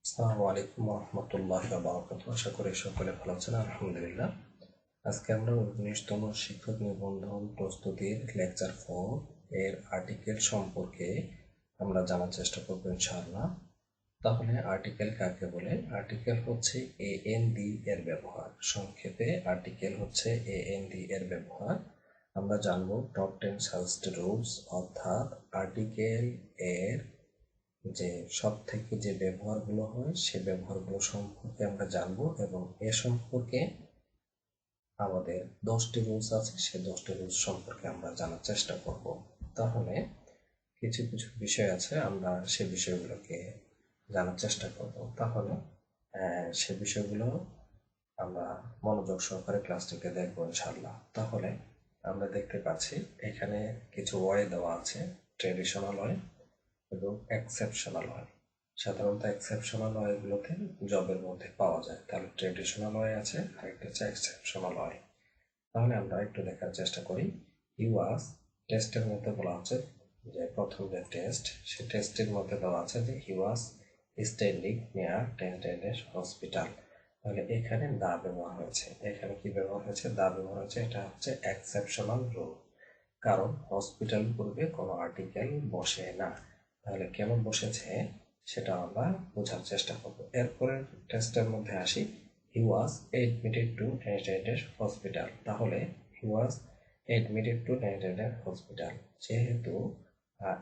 আসসালামু আলাইকুম রহমতুল্লাহ বারাকাতুহু। আশা করি সকলে ভালো আছেন। আলহামদুলিল্লাহ। আজকে আমরা 19তম শিক্ষক নিবন্ধন প্রস্তুতির লেকচার 4 এর আর্টিকেল সম্পর্কে আমরা জানার চেষ্টা করব ইনশাআল্লাহ। তাহলে আর্টিকেল কাকে বলে? আর্টিকেল হচ্ছে এএনডি এর ব্যবহার। সংক্ষেপে আর্টিকেল হচ্ছে এএনডি এর ব্যবহার। আমরা জানবো টপ 10 সাজেস্ট রুলস, অর্থাৎ আর্টিকেল এর যে সব থেকে যে ব্যবহারগুলো হয় সে ব্যবহারগুলো সম্পর্কে আমরা জানবো এবং এ সম্পর্কে আমাদের 10টি রুলস আছে, সে 10টি রুলস সম্পর্কে আমরা জানার চেষ্টা করব। তাহলে কিছু কিছু বিষয় আছে, আমরা সে বিষয়গুলোকে জানার চেষ্টা করব। তাহলে সে বিষয়গুলো আমরা মনোযোগ সহকারে ক্লাসটিকে দেখবো ইনশাআল্লাহ। তাহলে আমরা দেখতে পাচ্ছি এখানে কিছু ওয়ে দেওয়া আছে, ট্রেডিশনাল ওয়ে এবং এক্সেপশনাল ওয়ে। সাধারণত এক্সেপশনাল ওয়েগুলোতে জবের মধ্যে পাওয়া যায়, তাহলে ট্রেডিশনাল ওয়ে আছে আর একটা হচ্ছে এক্সেপশনাল ওয়ে। তাহলে আমরা একটু দেখার চেষ্টা করি। ইউআস টেস্টের মধ্যে বলা হচ্ছে যে প্রথম যে টেস্ট, সে টেস্টের মধ্যে দেওয়া আছে যে হি ওয়াজ স্ট্যান্ডিং নিয়ার টেন্টেডেস হসপিটাল। তাহলে এখানে দা ব্যবহার হয়েছে। এখানে কি ব্যবহার হয়েছে? দা ব্যবহার হয়েছে। এটা হচ্ছে এক্সেপশনাল রুল, কারণ হসপিটাল পূর্বে কোনো আর্টিকেল বসে না। তাহলে কেন বসেছে সেটা আমরা বোঝার চেষ্টা করব। এরপরে টেস্টের মধ্যে আসি। হি ওয়াজ এডমিটেড টু টেন্টেডেস হসপিটাল। তাহলে হি ওয়াজ এডমিটেড টু টেন্টেডেস হসপিটাল, যেহেতু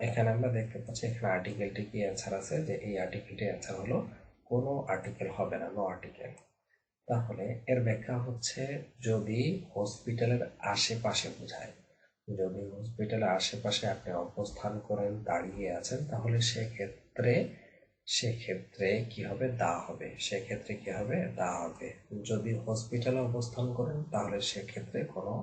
এখানে আমরা দেখতে পাচ্ছি এখানে আর্টিকেলটি কি অ্যান্সার আছে, যে এই আর্টিকেলটি অ্যান্সার হলো কোনো আর্টিকেল হবে না, নো আর্টিকেল। তাহলে এর ব্যাখ্যা হচ্ছে যদি হসপিটালের আশেপাশে বোঝায়, যদি হসপিটালের আশেপাশে আপনি অবস্থান করেন, দাঁড়িয়ে আছেন, তাহলে সেক্ষেত্রে কি হবে? দা হবে। সেক্ষেত্রে কি হবে? দা হবে। যদি হসপিটালে অবস্থান করেন তাহলে সেক্ষেত্রে কোনো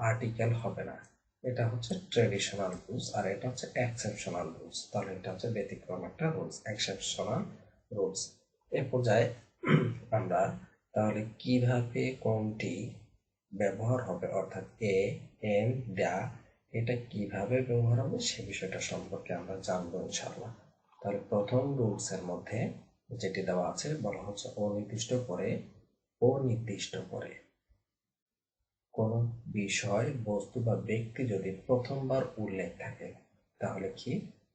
আর্টিকেল হবে না। এটা হচ্ছে ট্রেডিশনাল রুলস আর এটা হচ্ছে এক্সেপশনাল রুলস। তাহলে এটা হচ্ছে ব্যতিক্রম একটা রুলস, এক্সেপশনাল রুলস। এ পর্যায়ে আমরা তাহলে কিভাবে কোনটি ব্যবহার হবে, অর্থাৎ এ এন দা, এটা কিভাবে ব্যবহার হবে সে বিষয়টা সম্পর্কে আমরা জানবো ইনশাআল্লাহ। তাহলে প্রথম রুলস এর মধ্যে যেটি দেওয়া আছে, বলা হচ্ছে অনির্দিষ্ট করে কোন বিষয়, বস্তু বা ব্যক্তি যদি প্রথমবার উল্লেখ থাকে তাহলে কি?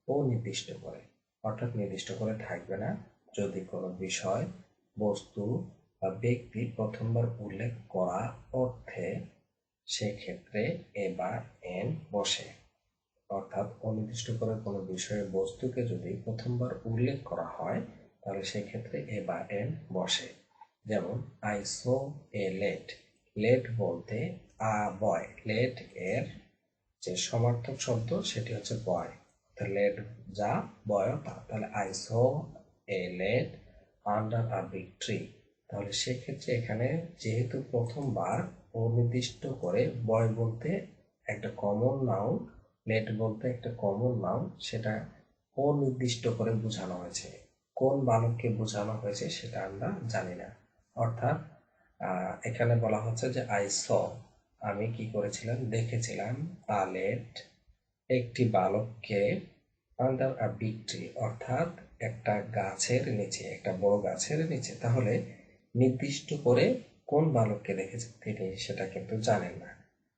অনির্দিষ্ট করে, অর্থাৎ নির্দিষ্ট করে থাকবে না। যদি কোনো বিষয়, বস্তু বা ব্যক্তি প্রথমবার উল্লেখ করা অর্থে সেক্ষেত্রে এ বা এন বসে। অর্থাৎ অনির্দিষ্ট করে কোনো বিষয়ে বস্তুকে যদি প্রথমবার উল্লেখ করা হয় তাহলে সেক্ষেত্রে এ বা এন বসে। যেমন I saw a lad. Lad বলতে বয়, লেট এর যে সমার্থক শব্দ সেটি হচ্ছে বয়। লেট যা, বয় তা। তাহলে I saw a lad under a big tree. তাহলে সেক্ষেত্রে এখানে যেহেতু প্রথমবার অনির্দিষ্ট করে, বয় বলতে একটা কমন নাউন, লেট বলতে একটা কমন নাউন, সেটা অনির্দিষ্ট করে বোঝানো হয়েছে। কোন বালককে বোঝানো হয়েছে সেটা আমরা জানি না। অর্থাৎ এখানে বলা হচ্ছে যে আই স, আমি কি করেছিলাম? দেখেছিলাম, আ লেট একটি বালককে, আন্ডার আ বিগ ট্রি অর্থাৎ একটা গাছের নিচে, একটা বড় গাছের নিচে। তাহলে নির্দিষ্ট করে কোন বালককে দেখেছে তিনি সেটা কিন্তু জানেন না।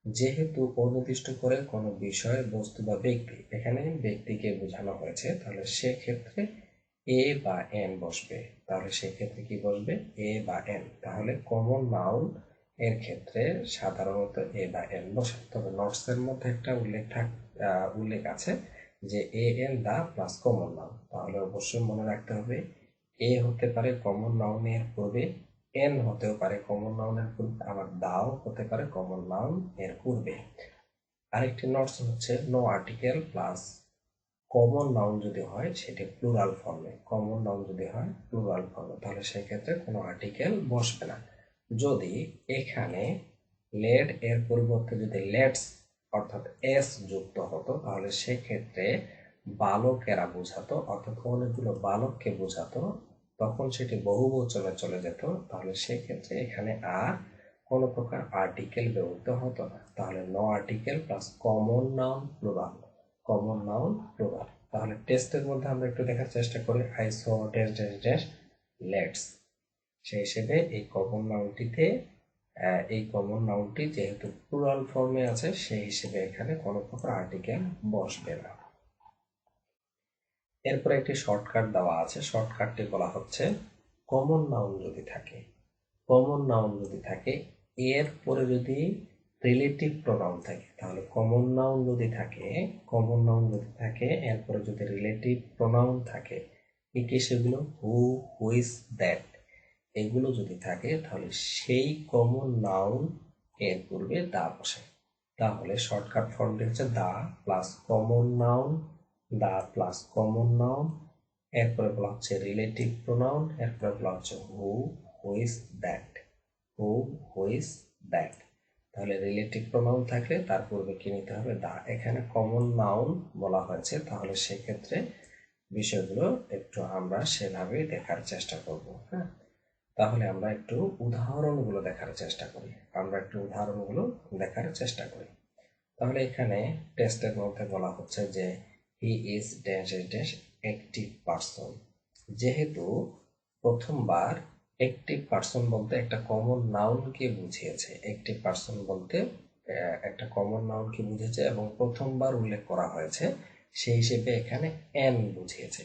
যেহেতু অনির্দিষ্ট করে কোনো বিষয়, বস্তু বা ব্যক্তি, এখানে ব্যক্তিকে বোঝানো হয়েছে, তাহলে সেক্ষেত্রে এ বা এন বসবে। তাহলে সেক্ষেত্রে কি বসবে? এ বা এন। তাহলে কমন নাউন এর ক্ষেত্রে সাধারণত এ বা এন বসে। তবে নোটস এর মধ্যে একটা উল্লেখ আছে যে a an the plus common noun. তাহলে অবশ্যই মনে রাখতে হবে এ হতে পারে কমন নাউনের পূর্বে, এন হতেও পারে কমন নাউনের পূর্বে, আবার দাও হতে পারে কমন নাউন এর পূর্বে। আরেকটি নোটস হচ্ছে no article plus common noun যদি হয় সেটি প্লুরাল ফর্মে, কমন নাউন যদি হয় প্লুরাল ফর্মে, তাহলে সেক্ষেত্রে কোনো আর্টিকেল বসবে না। যদি এখানে লেট এর পরিবর্তে যদি লেটস অর্থাৎ এস যুক্ত হতো তাহলে সেক্ষেত্রে বালকেরা বোঝাতো, অর্থাৎ অনেকগুলো বালককে বোঝাতো, তখন সেটি বহুবচনে চলে যেত। তাহলে সেক্ষেত্রে এখানে আর কোনো প্রকার আর্টিকেল ব্যবহৃত হতো না। তাহলে no article plus common noun plural, common noun plural. তাহলে টেস্টের মধ্যে আমরা একটু দেখার চেষ্টা করি। I saw dash dash dash lads, সেই হিসেবে এই কমন নাউনটি যেহেতু প্লুরাল ফর্মে আছে, সেই হিসেবে এখানে কোনো প্রকার আর্টিকেল বসবে না। এরপরে একটি শর্টকাট দেওয়া আছে, শর্টকাটটি বলা হচ্ছে কমন নাউন যদি থাকে এর পরে যদি রিলেটিভ প্রোনাউন থাকে, তাহলে কমন নাউন যদি থাকে এরপরে যদি রিলেটিভ প্রোনাউন থাকে, কি সেগুলো হু, হুইজ, দ্যাট, এগুলো যদি থাকে তাহলে সেই কমন নাউন এর পূর্বে দা বসে। তাহলে শর্টকাট ফর্মটি হচ্ছে the plus common noun, the plus common noun, এরপরে বলা হচ্ছে রিলেটিভ প্রোনাউন, এরপরে বলা হচ্ছে who, whose, that, who, whose, that. তাহলে রিলেটিভ প্রোনাউন থাকলে তার পূর্বে কি নিতে হবে? দা। এখানে কমন নাউন বলা হয়েছে, তাহলে সেক্ষেত্রে বিষয়গুলো একটু আমরা সেভাবেই দেখার চেষ্টা করব। হ্যাঁ, তাহলে আমরা একটু উদাহরণগুলো দেখার চেষ্টা করি। তাহলে এখানে টেস্টের মধ্যে বলা হচ্ছে যে he is dash dash active person. যেহেতু প্রথমবার অ্যাক্টিভ পারসন বলতে একটা কমন নাউনকে বুঝিয়েছে, এবং প্রথমবার উল্লেখ করা হয়েছে, সেই হিসেবে এখানে এন বুঝিয়েছে,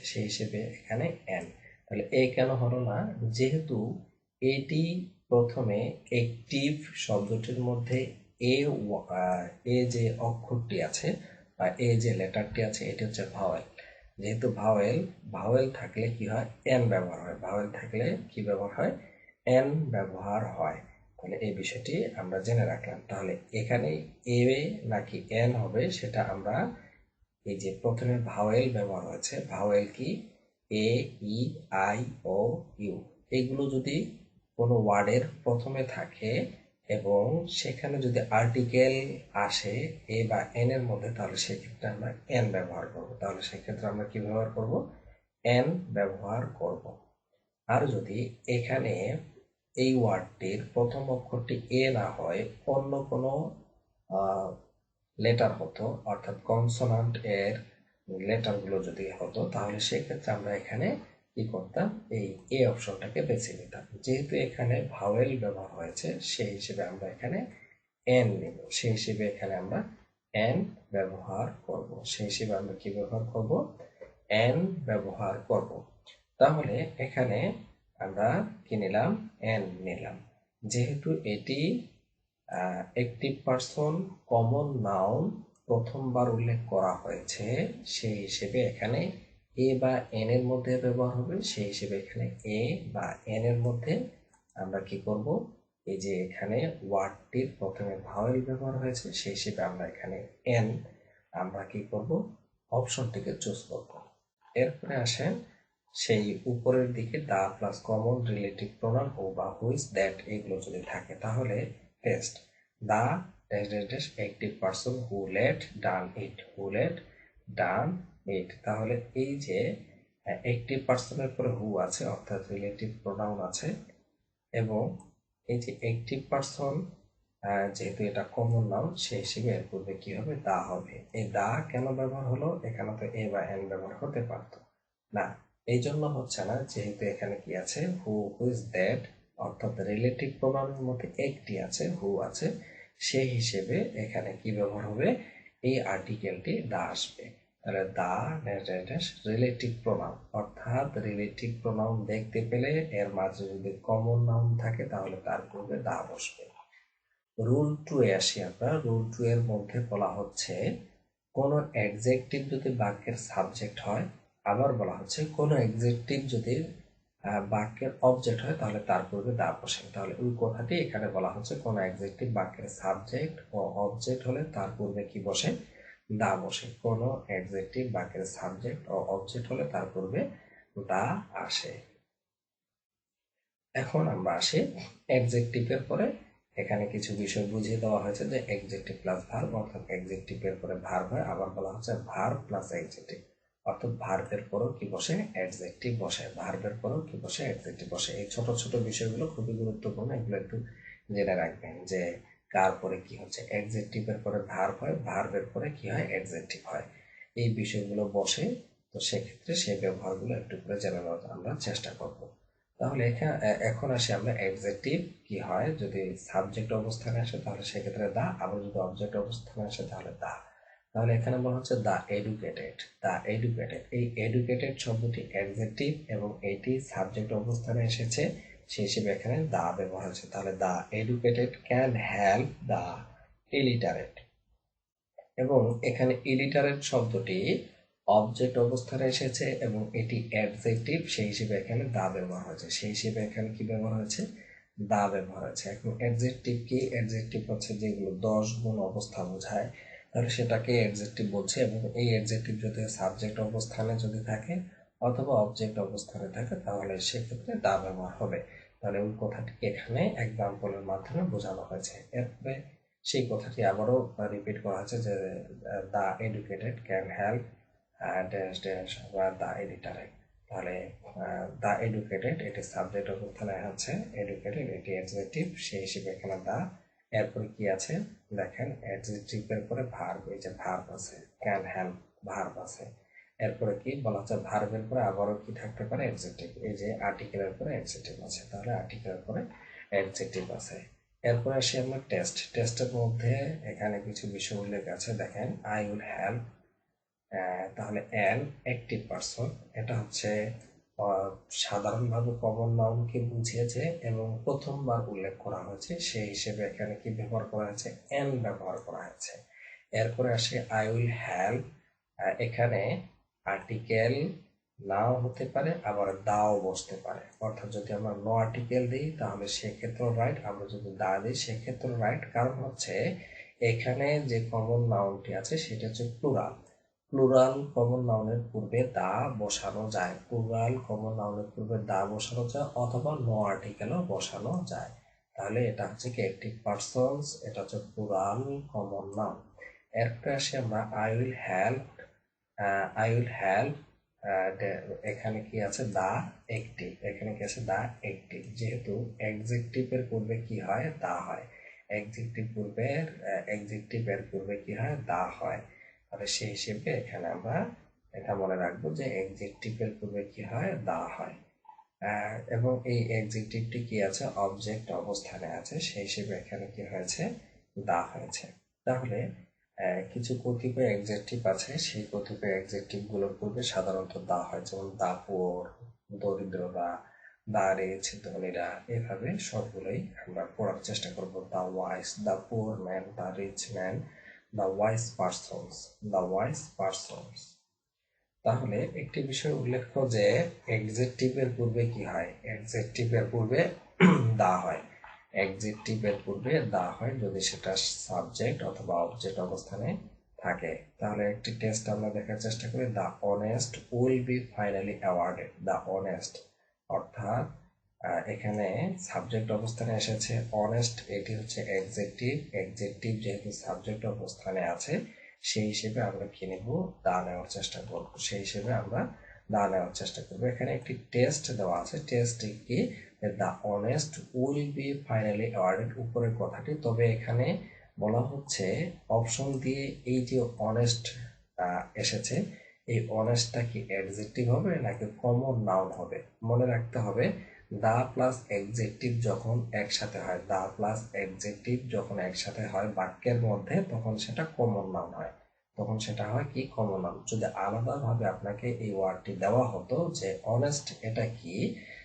তাহলে এ কেন হলো না? যেহেতু এটি প্রথমে অ্যাক্টিভ শব্দটির মধ্যে এ যে অক্ষরটি আছে বা এ যে লেটারটি আছে এটি হচ্ছে ভাওয়েল। যেহেতু ভাওয়েল থাকলে কি হয়? এন ব্যবহার হয়। ব্যবহার হয়। তাহলে এই বিষয়টি আমরা জেনে রাখলাম। তাহলে এখানে এ নাকি এন হবে সেটা আমরা, এই যে প্রথমে ভাওয়েল ব্যবহার হয়েছে, ভাওয়েল কি? এ, ই, আই, ও, ইউ, এগুলো যদি কোনো ওয়ার্ডের প্রথমে থাকে এবং সেখানে যদি আর্টিকেল আসে এ বা এন এর মধ্যে, তাহলে সেক্ষেত্রে আমরা এন ব্যবহার করব। এন ব্যবহার করব। আর যদি এখানে এই ওয়ার্ডটির প্রথম অক্ষরটি এ না হয়, অন্য কোনো লেটার হতো, অর্থাৎ কনসোনান্ট এর লেটারগুলো যদি হতো, তাহলে সেক্ষেত্রে আমরা এখানে কি করতাম? এই এ অপশনটাকে বেছে নিতাম। যেহেতু এখানে ভাওয়েল ব্যবহার হয়েছে, সেই হিসেবে আমরা এখানে এন নিব, সেই হিসেবে এখানে আমরা এন ব্যবহার করব। এন ব্যবহার করব। তাহলে এখানে আমরা কি নিলাম? এন নিলাম। যেহেতু এটি অ্যাক্টিভ পারসন কমন নাউন প্রথমবার উল্লেখ করা হয়েছে, সেই হিসেবে এখানে এ বা এন এর মধ্যে ব্যবহার হবে, সেই হিসেবে এখানে এ বা এন এর মধ্যে আমরা কি করব? এই যে এখানে ওয়ার্ডটির প্রথমে ভাওয়েল ব্যবহার হয়েছে, সেই হিসেবে আমরা এখানে এন আমরা কি করব? অপশনটিকে চুজ করব। এরপরে আসেন সেই উপরের দিকে the plus common relative pronoun who বা হুইজ, দ্যাট, এগুলো যদি থাকে, তাহলে test the dash dash dash active person who let done it, তাহলে এই যে অ্যাক্টিভ পারসনের পরে হু আছে, অর্থাৎ রিলেটিভ প্রোনাউন আছে, এবং এই যে অ্যাক্টিভ পারসন যেহেতু এটা কমন নাউন, সেই হিসেবে এর পূর্বে কি হবে? দা হবে। এই দা কেন ব্যবহার হলো? এখানে তো এ বা এন ব্যবহার হতে পারতো না, এই জন্য হচ্ছে না, যেহেতু এখানে কি আছে? হু, হুইজ, দ্যাট, অর্থাৎ রিলেটিভ প্রোনাউনের মধ্যে একটি আছে, হু আছে, সেই হিসেবে এখানে কি ব্যবহার হবে? এই আর্টিকেলটি দা আসবে। তাহলে দা রিলেটিভ প্রোনাউন, অর্থাৎ রিলেটিভ প্রোনাউন দেখতে পেলে এর মাঝে যদি কমন নাউন থাকে, তাহলে তার পূর্বে দা বসবে। রুল 2 এ আসি আমরা। রুল 2 এর মধ্যে বলা হচ্ছে কোনো অ্যাডজেক্টিভ যদি বাক্যের সাবজেক্ট হয়, আবার বলা হচ্ছে কোনো অ্যাডজেক্টিভ যদি বাক্যের অবজেক্ট হয়, তাহলে তার পূর্বে দা বসে। তাহলে ওই কথাটি এখানে বলা হচ্ছে, কোনো অ্যাডজেক্টিভ বাক্যের সাবজেক্ট ও অবজেক্ট হলে তার পূর্বে কি বসে? দা বসে। কোনো অ্যাডজেক্টিভ বাক্যের সাবজেক্ট ও অবজেক্ট হলে তার পূর্বে দা আসে। এখন আমরা আসি অ্যাডজেক্টিভের পরে। এখানে কিছু বিষয় বুঝিয়ে দেওয়া হয়েছে যে অ্যাডজেক্টিভ প্লাস ভার্ব, অর্থাৎ অ্যাডজেক্টিভের পরে ভার্ব হয়। আবার বলা হচ্ছে ভার্ব প্লাস অ্যাডজেক্টিভ, অর্থাৎ ভার্বের পরেও কি বসে? অ্যাডজেক্টিভ বসে। এই ছোট ছোট বিষয়গুলো খুবই গুরুত্বপূর্ণ, এগুলো একটু জেনে রাখবেন যে কার পরে কি হচ্ছে। অ্যাডজেক্টিভের পরে ভার্ব হয়, ভার্বের পরে কি হয়? অ্যাডজেক্টিভ হয়। এই বিষয়গুলো বসে তো সেক্ষেত্রে সেই ব্যবহারগুলো একটু করে জেনে নেওয়ার আমরা চেষ্টা করব। তাহলে এখন আসি আমরা অ্যাডজেক্টিভ কি হয়, যদি সাবজেক্ট অবস্থানে আসে তাহলে সেক্ষেত্রে দা, আবার যদি অবজেক্ট অবস্থানে আসে তাহলে দা। তাহলে এখানে বলা হচ্ছে দা এডুকেটেড। দা এডুকেটেড, এই এডুকেটেড শব্দটি অ্যাডজেক্টিভ এবং এটি সাবজেক্ট অবস্থানে এসেছে, সেই হিসেবে এখানে দা ব্যবহার হচ্ছে। তাহলে the educated can help the illiterate. এবং এখানে ইলিটারেট শব্দটি অবজেক্ট অবস্থানে এসেছে এবং এটি অ্যাডজেক্টিভ, সেই হিসেবে এখানে দা ব্যবহার হয়েছে। সেই হিসেবে এখানে কি ব্যবহার হয়েছে? দা ব্যবহার হয়েছে। এখন অ্যাডজেক্টিভ কি? অ্যাডজেক্টিভ হচ্ছে যেগুলো 10 গুণ অবস্থা বোঝায়, তাহলে সেটাকে অ্যাডজেক্টিভ বলছে। এবং এই অ্যাডজেক্টিভ যদি সাবজেক্ট অবস্থানে যদি থাকে অথবা অবজেক্ট অবস্থানে থাকে তাহলে সেক্ষেত্রে দা ব্যবহার হবে। তাহলে ওই কথাটিকে এখানে এক্সাম্পলের মাধ্যমে বোঝানো হয়েছে। এরপরে সেই কথাটি আবারও রিপিট করা হচ্ছে যে the educated can help dash dash বা দা এডিটারে। তাহলে দা এডুকেটেড এটি সাবজেক্ট অবস্থানে আছে, এডুকেটেড এটি অ্যাডজেক্টিভ, সেই হিসেবে এখানে দা। এরপরে কি আছে দেখেন, অ্যাডজেক্টিভের পরে ভার্ব, এই যে ভার্ব আছে, ক্যান হেল্প ভার্ব আছে। এরপরে কি বলা হচ্ছে, ভার্বের পরে আবারও কি থাকতে পারে? অ্যাডজেক্টিভ। এই যে আর্টিকেলের পরে অ্যাডজেক্টিভ আছে, তাহলে আর্টিকেলের পরে অ্যাডজেক্টিভ আছে। এরপরে আসি আমরা টেস্টের মধ্যে এখানে কিছু বিষয় উল্লেখ আছে। দেখেন আই উইল হেল্প, তাহলে অ্যান অ্যাক্টিভ পারসন, এটা হচ্ছে সাধারণভাবে কমন নাউনকে বুঝিয়েছে এবং প্রথমবার উল্লেখ করা হয়েছে, সেই হিসেবে এখানে কি ব্যবহার করা হয়েছে? অ্যান ব্যবহার করা হয়েছে। এরপরে আসে আই উইল হেল্প, এখানে আর্টিকেল নাও হতে পারে আবার দাও বসতে পারে। অর্থাৎ যদি আমরা নো আর্টিকেল দিই তাহলে সেক্ষেত্রেও রাইট, আমরা যদি দা দিই সেক্ষেত্রেও রাইট। কারণ হচ্ছে এখানে যে কমন নাউনটি আছে সেটা হচ্ছে প্লুরাল। প্লুরাল কমন নাউনের পূর্বে দা বসানো যায়, প্লুরাল কমন নাউনের পূর্বে দা বসানো যায় অথবা নো আর্টিকেলও বসানো যায়। তাহলে এটা হচ্ছে কি অ্যাক্টিভ পারসনস, এটা হচ্ছে প্লুরাল কমন নাউন। এরপরে আসি আমরা I will help, I will help, এখানে কি আছে? দা একটিভ, এখানে কি আছে? দা একটিভ। যেহেতু এর পূর্বে কি হয়? দা হয়। এর পূর্বে কি হয়? দা হয়। তাহলে সেই হিসেবে এখানে আমরা এটা মনে রাখবো যে এর পূর্বে কি হয়? দা হয়। এবং এই এক্সিকিউটিভটি কি আছে? অবজেক্ট অবস্থানে আছে, সেই হিসেবে এখানে কি হয়েছে? দা হয়েছে। তাহলে কিছু কতিপয় এক্সেকটিভ আছে, সেই কতিপয় এক্সেকটিভ গুলোর পূর্বে সাধারণত দা হয়, যেমন দা পুয়ার, দরিদ্ররা, দা রিচ, ধনীরা, এভাবে সবগুলোই আমরা পড়ার চেষ্টা করব। The wise, the poor man, the rich man, the wise persons, the wise persons. তাহলে একটি বিষয় উল্লেখ্য যে এর পূর্বে কি হয়? এর পূর্বে দা হয়। এর পূর্বে দা হয় যদি সেটা সাবজেক্ট অথবা অবজেক্ট অবস্থানে থাকে। তাহলে একটি টেস্ট আমরা দেখার চেষ্টা করি। The honest will be finally awarded. The honest অর্থাৎ এখানে সাবজেক্ট অবস্থানে এসেছে অনেস্ট, এটি হচ্ছে এক্সেকটিভ যেহেতু সাবজেক্ট অবস্থানে আছে সেই হিসেবে আমরা কি নেব? দা নেওয়ার চেষ্টা করব। সেই হিসেবে আমরা দা নেওয়ার চেষ্টা করব। এখানে একটি টেস্ট দেওয়া আছে, টেস্ট কি? The honest will be finally awarded, উপরের কথাটি। তবে এখানে বলা হচ্ছে অপশন দিয়ে এই যে অনেস্ট এসেছে, এই অনেস্টটা কি অ্যাডজেক্টিভ হবে নাকি কমন নাউন হবে? মনে রাখতে হবে দা প্লাস অ্যাডজেক্টিভ যখন একসাথে হয়, দা প্লাস অ্যাডজেক্টিভ যখন একসাথে হয় বাক্যের মধ্যে তখন সেটা কমন নাউন হয়, তখন সেটা হয় কি? Common noun. যদি আলাদাভাবে আপনাকে এই ওয়ার্ডটি দেওয়া হতো যে অনেস্ট এটা কি,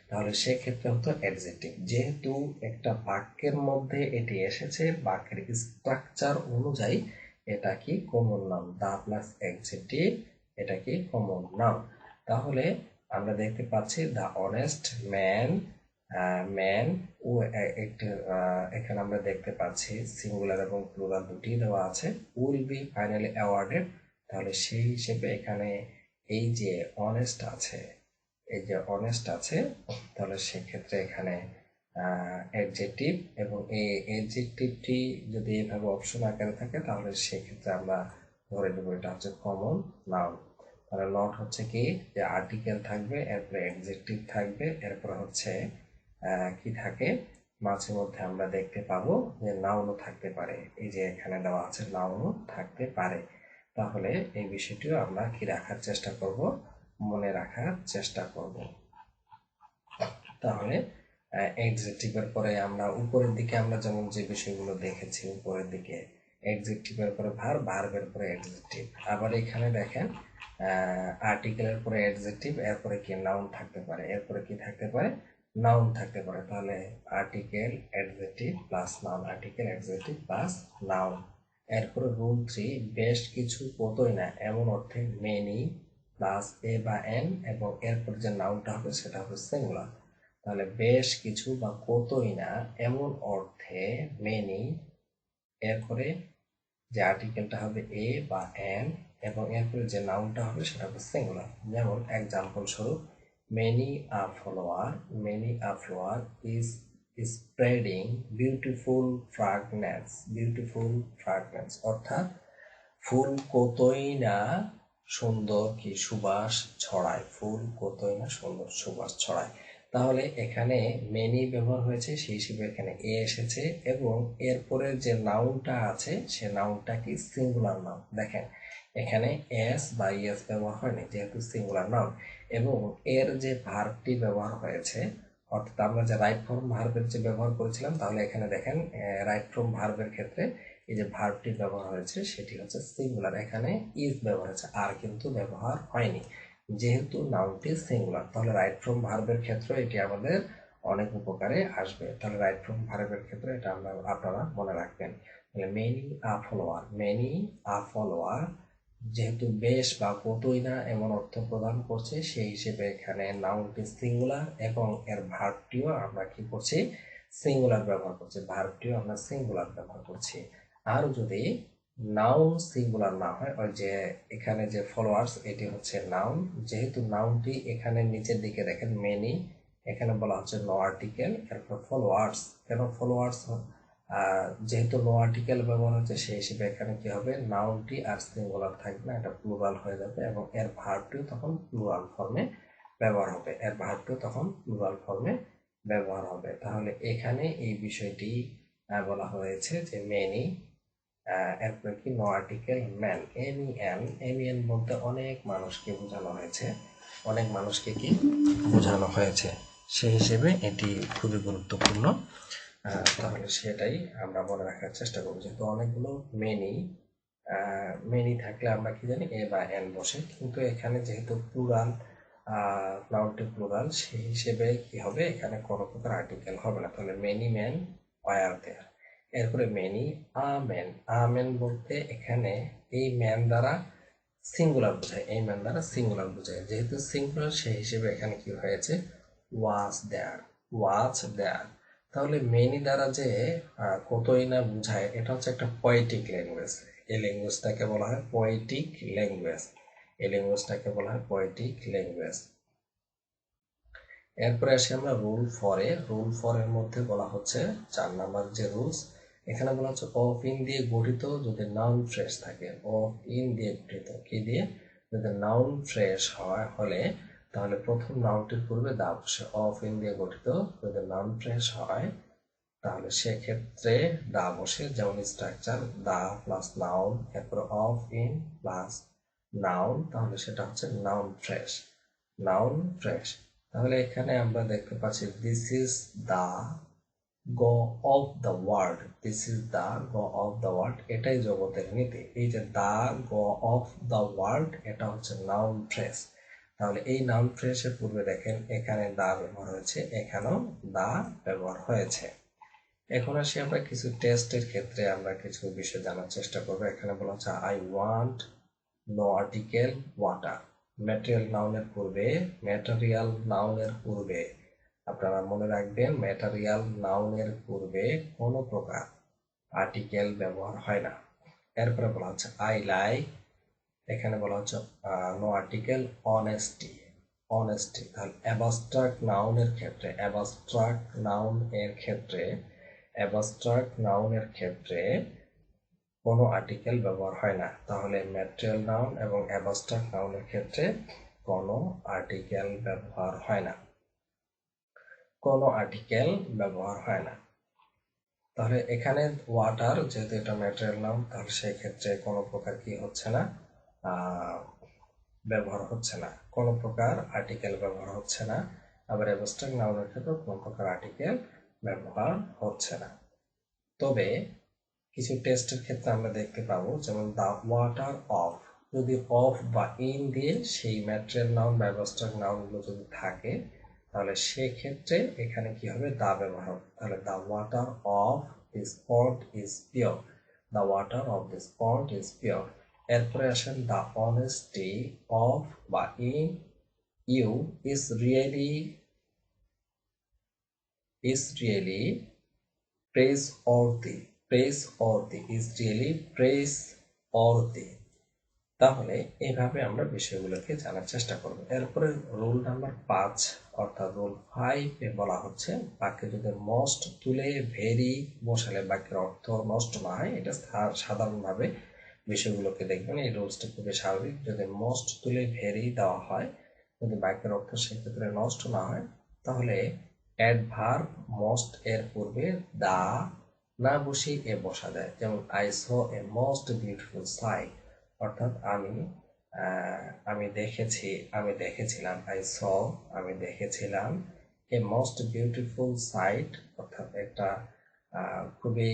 তাহলে সেক্ষেত্রে হতো অ্যাডজেক্টিভ। যেহেতু একটা বাক্যের মধ্যে এটি এসেছে, বাক্যের স্ট্রাকচার অনুযায়ী এটা কি? Common noun. The plus adjective এটা কি? Common noun. তাহলে আমরা দেখতে পাচ্ছি দ্য অনেস্ট ম্যান, ম্যান ও এখানে আমরা দেখতে পাচ্ছি সিঙ্গুলার এবং প্লুরাল দুটি দেওয়া আছে। উইল বি ফাইনালি অ্যাওয়ার্ডেড, তাহলে সেই হিসেবে এখানে এই যে অনেস্ট আছে, এই যে অনেস্ট আছে, তাহলে সেক্ষেত্রে এখানে অ্যাডজেক্টিভ, এবং এই অ্যাডজেক্টিভটি যদি এভাবে অপশন আকারে থাকে তাহলে সেক্ষেত্রে আমরা ধরে নেব এটা হচ্ছে কমন নাউন। তাহলে নট হচ্ছে কি? যে আর্টিকেল থাকবে, এরপরে অ্যাডজেক্টিভ থাকবে, এরপর হচ্ছে কি থাকে? মাঝে মধ্যে আমরা দেখতে পাবো যে নাউনও থাকতে পারে, এই যে এখানে দেওয়া আছে নাউনও থাকতে পারে। তাহলে এই বিষয়টিও আমরা কি রাখার চেষ্টা করব? মনে রাখার চেষ্টা করব। তাহলে অ্যাডজেক্টিভের পরে আমরা উপরের দিকে আমরা যেমন যে বিষয়গুলো দেখেছি, উপরের দিকে অ্যাডজেক্টিভের পরে ভার্ব, ভার্বের পরে অ্যাডজেক্টিভ। আবার এখানে দেখেন আর্টিকেলের পরে অ্যাডজেক্টিভ, এরপরে কি নাউন থাকতে পারে, এরপরে কি থাকতে পারে, নাউন থাকতে পারে। তাহলে article adjective plus noun, article adjective plus noun. এরপরে রুল 3, বেশ কিছু, কতই না এমন অর্থে মেনি প্লাস এ বা এন, এবং এরপর যে নাউনটা হবে সেটা হবে সিঙ্গুলার। তাহলে বেশ কিছু বা কতই না এমন অর্থে মেনি, এরপরে যে আর্টিকেলটা হবে এ বা এন, এবং এরপরে যে নাউনটা হবে সেটা হবে সিঙ্গুলার। যেমন এক্সাম্পল স্বরূপ, many a follower, many a flower is spreading beautiful fragrance, beautiful fragrance, অর্থাৎ ফুল কতই না সুন্দর কি সুবাস ছড়ায়, ফুল কতই না সুন্দর সুবাস ছড়ায়। তাহলে এখানে মেনি ব্যবহার হয়েছে, সেই হিসেবে এখানে এ এসেছে, এবং এরপরে যে নাউনটা আছে সে নাউনটা কি সিঙ্গুলার নাউন। দেখেন এখানে এস বা ইএস ব্যবহার হয়নি যেহেতু সিঙ্গুলার নাউন, এবং এর যে ভার্বটি ব্যবহার হয়েছে, অর্থাৎ আমরা যে রাইট ফর্ম ভার্বের যে ব্যবহার করেছিলাম, তাহলে এখানে দেখেন রাইট ফর্ম ভার্বের ক্ষেত্রে এই যে ভার্বটি ব্যবহার হয়েছে সেটি হচ্ছে সিঙ্গুলার, এখানে ইজ ব্যবহার হয়েছে, আর কিন্তু ব্যবহার হয়নি যেহেতু নাউনটি সিঙ্গুলার। তাহলে রাইট ফ্রম ভার্বের ক্ষেত্রে এটি আমাদের অনেক উপকারে আসবে। তাহলে রাইট ফ্রম ভার্বের ক্ষেত্রে এটা আপনারা মনে রাখবেন। তাহলে many a follower, many a follower যেহেতু বেশ বা কতই না এমন অর্থ প্রদান করছে, সেই হিসেবে এখানে নাউনটি সিঙ্গুলার, এবং এর ভার্বটিও আমরা কি করছি, সিঙ্গুলার ব্যবহার করছি, ভার্বটিও আমরা সিঙ্গুলার ব্যবহার করছি। আর যদি নাউন সিঙ্গুলার না হয়, ওই যে এখানে যে ফলোয়ার্স এটি হচ্ছে নাউন, যেহেতু নাউনটি এখানে নিচের দিকে দেখেন মেনি, এখানে বলা হচ্ছে নো আর্টিকেল, এরপর ফলোয়ার্স, কেন ফলোয়ার্স, যেহেতু নো আর্টিকেল ব্যবহার হচ্ছে সেই হিসেবে এখানে কি হবে, নাউনটি আর সিঙ্গুলার থাকবে না, এটা প্লুরাল হয়ে যাবে, এবং এর ভার্বটিও তখন প্লুরাল ফর্মে ব্যবহার হবে, এর ভার্বটিও তখন প্লুরাল ফর্মে ব্যবহার হবে। তাহলে এখানে এই বিষয়টি বলা হয়েছে যে মেনি, এরপরে কি নো আর্টিকেল ম্যান, এন বলতে অনেক মানুষকে বোঝানো হয়েছে, অনেক মানুষকে কি বোঝানো হয়েছে, সেই হিসেবে এটি খুবই গুরুত্বপূর্ণ। তাহলে সেটাই আমরা মনে রাখার চেষ্টা করব, যেহেতু অনেকগুলো মেনি, মেনি থাকলে আমরা কি জানি এ বা এন বসে, কিন্তু এখানে যেহেতু প্লুরাল, নাউনটি প্লুরাল, সেই হিসেবে কি হবে, এখানে কোনো প্রকার আর্টিকেল হবে না। তাহলে মেনি ম্যান ওয়্যার দেয়ার। এরপরে মেনি আমেন, আমেন বলতে এখানে এই ম্যান দ্বারা সিঙ্গুলার বোঝায়, এই ম্যান দ্বারা সিঙ্গুলার বোঝায়, যেহেতু সিঙ্গুলার সেই হিসেবে এখানে কি হয়েছে, ওয়াজ দেয়ার, ওয়াজ দেয়ার। তাহলে মেনি দ্বারা যে কতই না বোঝায়, এটা হচ্ছে একটা পোয়েটিক ল্যাঙ্গুয়েজ, এই ল্যাঙ্গুয়েজটাকে বলা হয় পোয়েটিক ল্যাঙ্গুয়েজ, এই ল্যাঙ্গুয়েজটাকে বলা হয় পোয়েটিক ল্যাঙ্গুয়েজ। এরপরে আসি আমরা রুল 4-এ, রুল 4-এর মধ্যে বলা হচ্ছে 4 নাম্বার যে রুলস, এখানে বলা হচ্ছে অফ ইন দিয়ে গঠিত যদি নাউন ফ্রেশ থাকে, অফ ইন দিয়ে গঠিত কি দিয়ে, যদি নাউন ফ্রেশ হলে তাহলে প্রথম নাউনটির পূর্বে দা বসে, অফ ইন দিয়ে গঠিত যদি নাউন ফ্রেশ হয় তাহলে সেক্ষেত্রে দা বসে, যেমন স্ট্রাকচার দা প্লাস নাউন, এরপরে অফ ইন প্লাস নাউন, তাহলে সেটা হচ্ছে নাউন ফ্রেশ, নাউন ফ্রেশ। তাহলে এখানে আমরা দেখতে পাচ্ছি this is the go of the world, this is the go of the world, এটাই জগতের নীতি। এই যে the go of the world এটা হচ্ছে নাউন ফ্রেশ। তাহলে এই নাউন ফ্রেশের পূর্বে দেখেন এখানে দা ব্যবহার হয়েছে, এখানেও দা ব্যবহার হয়েছে। এখন আসি আমরা কিছু টেস্টের ক্ষেত্রে আমরা কিছু বিষয় জানার চেষ্টা করবো। এখানে বলা হচ্ছে I want no article water, material নাউনের পূর্বে, ম্যাটেরিয়াল নাউনের পূর্বে আপনারা মনে রাখবেন ম্যাটেরিয়াল নাউনের পূর্বে কোনো প্রকার আর্টিকেল ব্যবহার হয় না। এরপরে বলা হচ্ছে আই লাইক, এখানে বলা হচ্ছে নো আর্টিকেল অনেস্টি, অনেস্টি। তাহলে অ্যাবস্ট্রাক্ট নাউনের ক্ষেত্রে, অ্যাবস্ট্রাক্ট নাউন এর ক্ষেত্রে, অ্যাবস্ট্রাক্ট নাউনের ক্ষেত্রে কোনো আর্টিকেল ব্যবহার হয় না। তাহলে ম্যাটেরিয়াল নাউন এবং অ্যাবস্ট্রাক্ট নাউনের ক্ষেত্রে কোনো আর্টিকেল ব্যবহার হয় না, কোনো আর্টিকেল ব্যবহার হয় না। তাহলে এখানে ওয়াটার যেহেতু এটা ম্যাটেরিয়াল নাউন, তাহলে সেই ক্ষেত্রে কোনো প্রকার কি হচ্ছে না, ব্যবহার হচ্ছে না, কোনো প্রকার আর্টিকেল ব্যবহার হচ্ছে না, আবার অ্যাবস্ট্রাক্ট নাউনের ক্ষেত্রে কোনো প্রকার আর্টিকেল ব্যবহার হচ্ছে না। তবে কিছু টেস্টের ক্ষেত্রে আমরা দেখতে পাবো, যেমন দ্য ওয়াটার অফ, যদি অফ বা ইন দিয়ে সেই ম্যাটেরিয়াল নাউন বা অ্যাবস্ট্রাক্ট নাউনগুলো যদি থাকে, তাহলে সেক্ষেত্রে এখানে কি হবে, দা ব্যবহার হবে। তাহলে the water of this pond is pure, the water of this pond is pure. এরপরে আসেন দ্য অনেস্টি অফ বা in you is really praiseworthy, praiseworthy is really praiseworthy। তাহলে এইভাবে আমরা বিষয়গুলোকে জানার চেষ্টা করব। এরপরে রুল নাম্বার 5 অর্থাৎ রুল 5 এ বলা হচ্ছে, বাক্যে যদি মোস্ট তুলে ভেরি বসালে বাক্যের অর্থ নষ্ট না হয়। এটা সাধারণভাবে বিষয়গুলোকে দেখবেন, এই রুলসটা খুবই স্বাভাবিক। যদি মোস্ট তুলে ভেরি দেওয়া হয়, যদি বাক্যের অর্থ সেক্ষেত্রে নষ্ট না হয়, তাহলে অ্যাডভার্ব মোস্ট এর পূর্বে দা না বসিয়ে এ বসা যায়। যেমন I saw A most beautiful sight, অর্থাৎ আমি দেখেছিলাম, আই স আমি দেখেছিলাম, এ মোস্ট বিউটিফুল সাইট অর্থাৎ একটা খুবই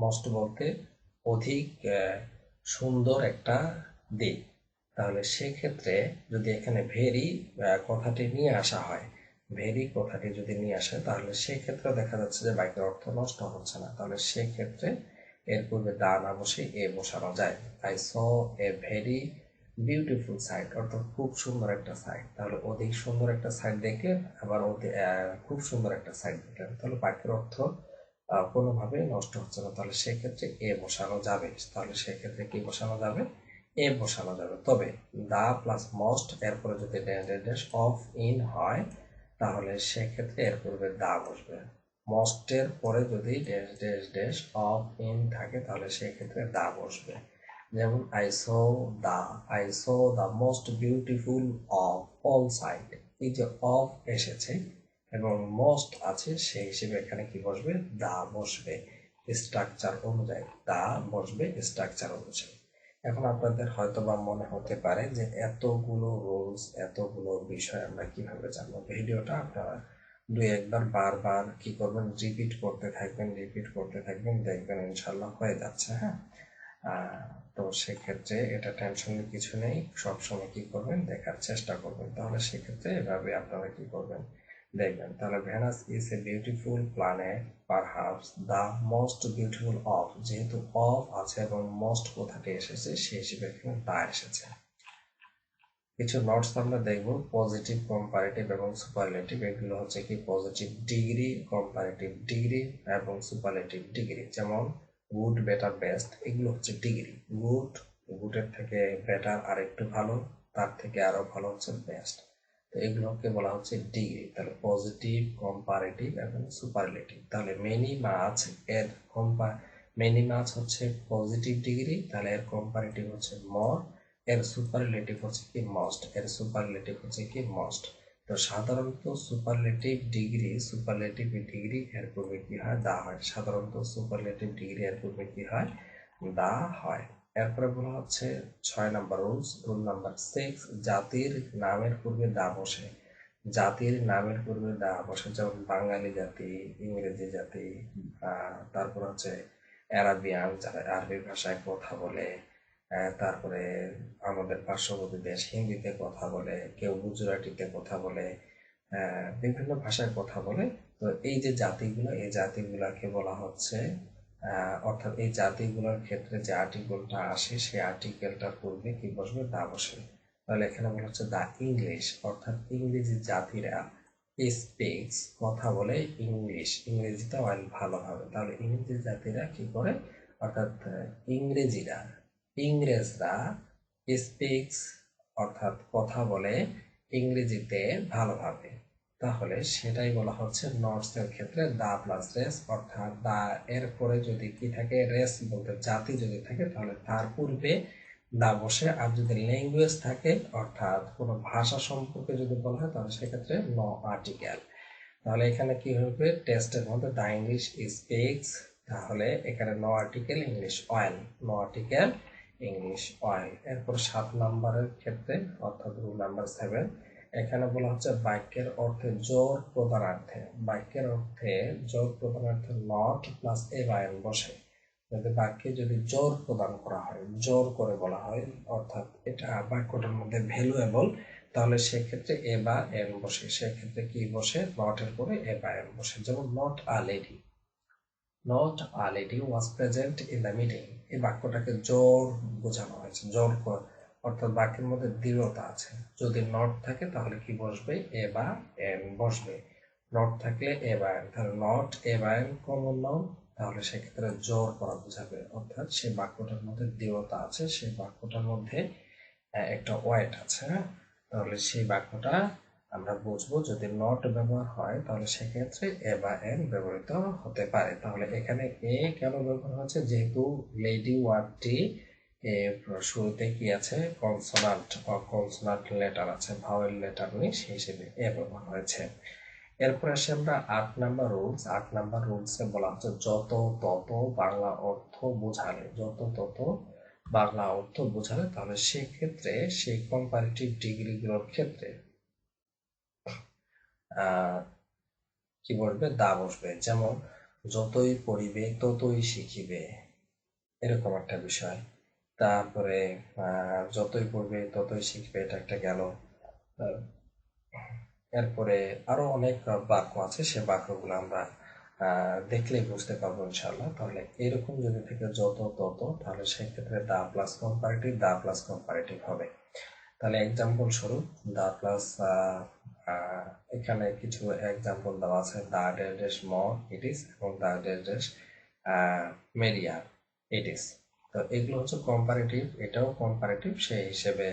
মোস্ট বলতে অধিক সুন্দর একটা দিক। তাহলে সেক্ষেত্রে যদি এখানে ভেরি কথাটি নিয়ে আসা হয়, ভেরি কথাটি যদি নিয়ে আসে, তাহলে সেক্ষেত্রে দেখা যাচ্ছে যে বাক্যের অর্থ নষ্ট হচ্ছে না। তাহলে সেক্ষেত্রে এর পূর্বে দা না বসে এ বসানো যায়। I saw a very beautiful sight অর্থাৎ খুব সুন্দর একটা সাইট। তাহলে অধিক সুন্দর একটা সাইট দেখলেন, আবার খুব সুন্দর একটা সাইট দেখলেন, তাহলে বাক্যের অর্থ কোনোভাবেই নষ্ট হচ্ছে না। তাহলে সেক্ষেত্রে এ বসানো যাবে। তাহলে সেক্ষেত্রে কি বসানো যাবে, এ বসানো যাবে। তবে দা প্লাস মোস্ট এরপরে যদি ড্যাশ অফ ইন হয়, তাহলে সেক্ষেত্রে এর পূর্বে দা বসবে। মোস্টের পরে যদি dash dash dash of in থাকে, তাহলে সেক্ষেত্রে দা বসবে। যেমন I saw the most beautiful of all sight, এই যে অফ এসেছে এবং মোস্ট আছে, সেই হিসেবে এখানে কি বসবে, দা বসবে স্ট্রাকচার অনুযায়ী, দা বসবে স্ট্রাকচার অনুযায়ী। এখন আপনাদের হয়তো বা মনে হতে পারে যে এতগুলো রুলস, এতগুলো বিষয় আমরা কিভাবে জানবো। ভিডিওটা আপনারা দুই একবার বারবার কি করবেন, রিপিট করতে থাকবেন, দেখবেন ইনশাল্লাহ হয়ে যাচ্ছে। হ্যাঁ, তো সেক্ষেত্রে এটা টেনশনের কিছু নেই, সবসময় কি করবেন, দেখার চেষ্টা করবেন। তাহলে সেক্ষেত্রে এভাবে আপনারা কি করবেন, দেখবেন। তাহলে Venus is a beautiful planet, perhaps the most beautiful of, যেহেতু অফ আছে এবং মোস্ট কথাটি এসেছে, সেই হিসেবে এখানে দা এসেছে। কিছু নোটস আমরা দেখব, পজিটিভ, কম্পারেটিভ এবং সুপারলেটিভ। এগুলো হচ্ছে কি পজিটিভ ডিগ্রি, কম্পারেটিভ ডিগ্রি এবং সুপারলেটিভ ডিগ্রি। যেমন গুড, বেটার, বেস্ট, এগুলো হচ্ছে ডিগ্রি। গুডের থেকে বেটার আর একটু ভালো, তার থেকে আরো ভালো হচ্ছে বেস্ট। তো এগুলোকে বলা হচ্ছে ডিগ্রি। তাহলে পজিটিভ, কম্পারেটিভ এবং সুপারলেটিভ। তাহলে মেনি মাছ হচ্ছে পজিটিভ ডিগ্রি, তাহলে এর কম্পারেটিভ হচ্ছে মর, এর সুপারলেটিভ হচ্ছে কি মোস্ট। তো সাধারণত সুপারলেটিভ ডিগ্রি এর পূর্বে কি হয়, দা হয়। সাধারণত সুপারলেটিভ ডিগ্রি এর পূর্বে কি হয়, দা হয়। এরপরে বলা হচ্ছে 6 নাম্বার রুল নাম্বার 6, জাতির নামের পূর্বে দা বসে। জাতির নামের পূর্বে দা বসে, যেমন বাঙালি জাতি, ইংরেজি জাতি, তারপর হচ্ছে অ্যারাবিয়ান, যারা আরবি ভাষায় কথা বলে, তারপরে আমাদের পার্শ্ববর্তী দেশ হিন্দিতে কথা বলে, কেউ গুজরাটিতে কথা বলে, বিভিন্ন ভাষায় কথা বলে। তো এই যে জাতিগুলো, এই জাতিগুলাকে বলা হচ্ছে, অর্থাৎ এই জাতিগুলোর ক্ষেত্রে যে আর্টিকেলটা আসে, সেই আর্টিকেলটার পূর্বে কি বসবে, দা বসবে। তাহলে এখানে বলা হচ্ছে দা ইংলিশ, অর্থাৎ ইংরেজি জাতিরা স্পিক্স কথা বলে ইংরেজিটা ভালোভাবে। তাহলে ইংরেজি জাতিরা কি করে, অর্থাৎ ইংরেজরা স্পিক্স অর্থাৎ কথা বলে ইংরেজিতে ভালোভাবে। তাহলে সেটাই বলা হচ্ছে নটস এর ক্ষেত্রে দা প্লাস রেস, অর্থাৎ দা এর পরে যদি কি থাকে, রেস বলতে জাতি যদি থাকে, তাহলে তার পূর্বে দা বসে। আর যদি ল্যাঙ্গুয়েজ থাকে, অর্থাৎ কোনো ভাষা সম্পর্কে যদি বলা হয়, তাহলে সেক্ষেত্রে নো আর্টিকেল। তাহলে এখানে কি হবে, টেস্টের মধ্যে দা ইংলিশ স্পিক্স, তাহলে এখানে no article English oil, no article English oil. এরপর 7 নম্বরের ক্ষেত্রে অর্থাৎ রুল নাম্বার 7, এখানে বলা হচ্ছে বাক্যের অর্থে জোর প্রদানার্থে, বাক্যের অর্থে জোর প্রদানার্থে নট প্লাস এ বা এন বসে। যদি বাক্যে যদি জোর প্রদান করা হয়, জোর করে বলা হয়, অর্থাৎ এটা বাক্যটার মধ্যে ভ্যালুয়েবল, তাহলে সেক্ষেত্রে এ বা এন বসে। সেক্ষেত্রে কি বসে? নট এর পরে এ বা এন বসে। যেমন not a lady, not a lady was present in the meeting. এই বাক্যটাকে জোর বোঝানো হয়েছে, জোর করে, অর্থাৎ বাক্যের মধ্যে দৃঢ়তা আছে। যদি নট থাকে তাহলে কি বসবে? এ বা এন বসবে। নট থাকলে এ বা এন, তাহলে নট এ বা এন কমন নাউন, তাহলে সেক্ষেত্রে জোর করা বোঝাবে, অর্থাৎ সেই বাক্যটার মধ্যে দৃঢ়তা আছে, সেই বাক্যটার মধ্যে একটা ওয়েট আছে। তাহলে সেই বাক্যটা আমরা বুঝবো যদি নট ব্যবহার হয় তাহলে সেক্ষেত্রে এ বা এন ব্যবহৃত হতে পারে। তাহলে এখানে এ কেন ব্যবহার হচ্ছে? যেহেতু লেডি ওয়ার্ডটি শুরুতে কি আছে? কনসোনান্ট বা কনসোনান্ট লেটার আছে, ভাওয়েল লেটার নেই, সেই হিসেবে এ ব্যবহার হয়েছে। এরপর আসি আমরা 8 নাম্বার রুলস। 8 নাম্বার রুলসে বলা হচ্ছে যত তত বাংলা অর্থ বোঝালে, যত তত বাংলা অর্থ বোঝালে, তাহলে সেক্ষেত্রে সেই কম্পারেটিভ ডিগ্রিগুলোর ক্ষেত্রে কি বসবে? দা বসবে। যেমন যতই পড়িবে ততই শিখিবে, এরকম একটা বিষয়। তারপরে যতই পড়বে ততই শিখবে, এটা একটা গেল। এরপরে আরো অনেক বাক্য আছে, সে বাক্যগুলো আমরা দেখলেই বুঝতে পারবো ইনশাল্লাহ। তাহলে এরকম যদি থেকে যত তত, তাহলে সেক্ষেত্রে the plus comparative, the plus comparative হবে। তাহলে এক্সাম্পল স্বরূপ দা প্লাস, এখানে কিছু এক্সাম্পল দেওয়া আছে, দা ড্যাশ ড্যাশ মর ইট ইস এবং দা ড্যাশ ড্যাশ মেরিয়ার ইট ইস। তো এগুলো হচ্ছে কম্পারেটিভ, এটাও কম্পারেটিভ, সেই হিসেবে